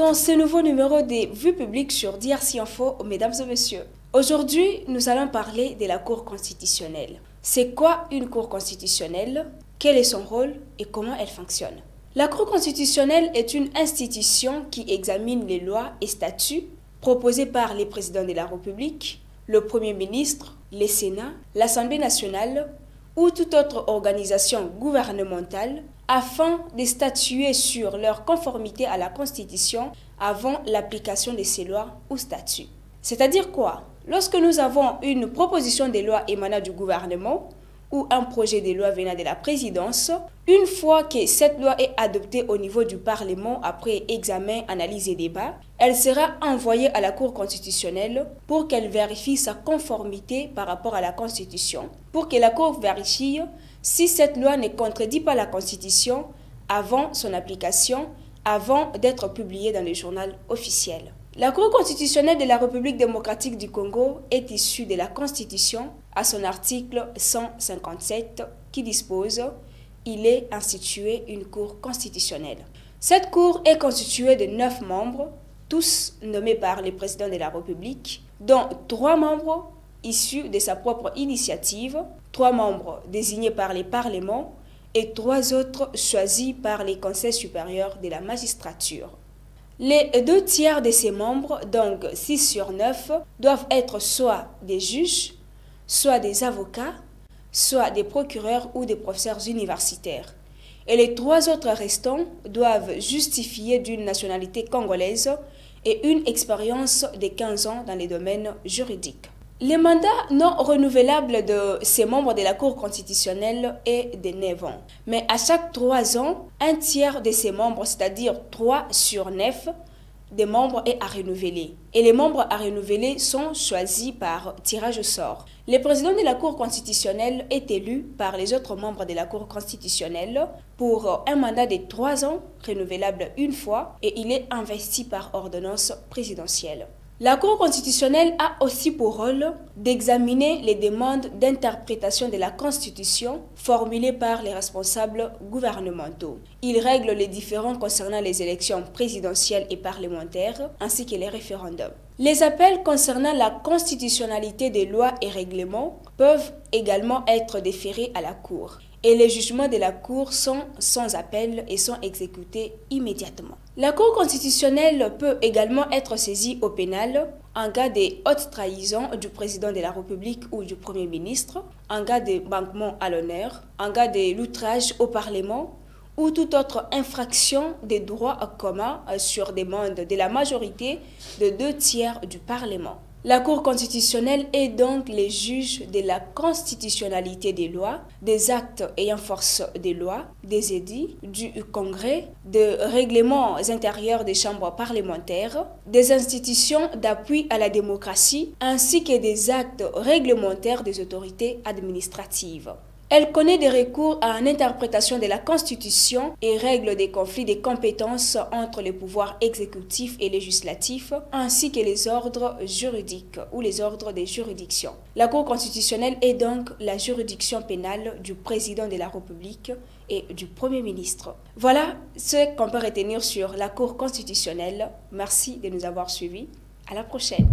dans ce nouveau numéro des vues publiques sur DRC Info, mesdames et messieurs. Aujourd'hui, nous allons parler de la Cour constitutionnelle. C'est quoi une Cour constitutionnelle? Quel est son rôle et comment elle fonctionne? La Cour constitutionnelle est une institution qui examine les lois et statuts proposés par les présidents de la République, le Premier ministre, les Sénats, l'Assemblée nationale ou toute autre organisation gouvernementale afin de statuer sur leur conformité à la Constitution avant l'application de ces lois ou statuts. C'est-à-dire quoi? Lorsque nous avons une proposition de loi émanant du gouvernement ou un projet de loi venant de la présidence, une fois que cette loi est adoptée au niveau du Parlement après examen, analyse et débat, elle sera envoyée à la Cour constitutionnelle pour qu'elle vérifie sa conformité par rapport à la Constitution, pour que la Cour vérifie si cette loi ne contredit pas la Constitution avant son application, avant d'être publiée dans le journal officiel. La Cour constitutionnelle de la République démocratique du Congo est issue de la Constitution à son article 157 qui dispose « Il est institué une Cour constitutionnelle ». Cette Cour est constituée de 9 membres, tous nommés par le président de la République, dont 3 membres issus de sa propre initiative, 3 membres désignés par les parlements et 3 autres choisis par les conseils supérieurs de la magistrature. Les 2 tiers de ces membres, donc 6 sur 9, doivent être soit des juges, soit des avocats, soit des procureurs ou des professeurs universitaires. Et les 3 autres restants doivent justifier d'une nationalité congolaise et une expérience de 15 ans dans les domaines juridiques. Les mandats non renouvelables de ces membres de la Cour constitutionnelle est de 9 ans. Mais à chaque 3 ans, un tiers de ces membres, c'est-à-dire 3 sur 9, des membres est à renouveler. Et les membres à renouveler sont choisis par tirage au sort. Le président de la Cour constitutionnelle est élu par les autres membres de la Cour constitutionnelle pour un mandat de 3 ans, renouvelable une fois, et il est investi par ordonnance présidentielle. La Cour constitutionnelle a aussi pour rôle d'examiner les demandes d'interprétation de la Constitution formulées par les responsables gouvernementaux. Il règle les différends concernant les élections présidentielles et parlementaires, ainsi que les référendums. Les appels concernant la constitutionnalité des lois et règlements peuvent également être déférés à la Cour. Et les jugements de la Cour sont sans appel et sont exécutés immédiatement. La Cour constitutionnelle peut également être saisie au pénal en cas de haute trahison du président de la République ou du Premier ministre, en cas de manquement à l'honneur, en cas de l'outrage au Parlement ou toute autre infraction des droits communs sur demande de la majorité de 2 tiers du Parlement. La Cour constitutionnelle est donc le juge de la constitutionnalité des lois, des actes ayant force des lois, des édits, du Congrès, des règlements intérieurs des chambres parlementaires, des institutions d'appui à la démocratie, ainsi que des actes réglementaires des autorités administratives. Elle connaît des recours à une interprétation de la Constitution et règle des conflits de compétences entre les pouvoirs exécutifs et législatifs, ainsi que les ordres juridiques ou les ordres des juridictions. La Cour constitutionnelle est donc la juridiction pénale du président de la République et du Premier ministre. Voilà ce qu'on peut retenir sur la Cour constitutionnelle. Merci de nous avoir suivis. À la prochaine.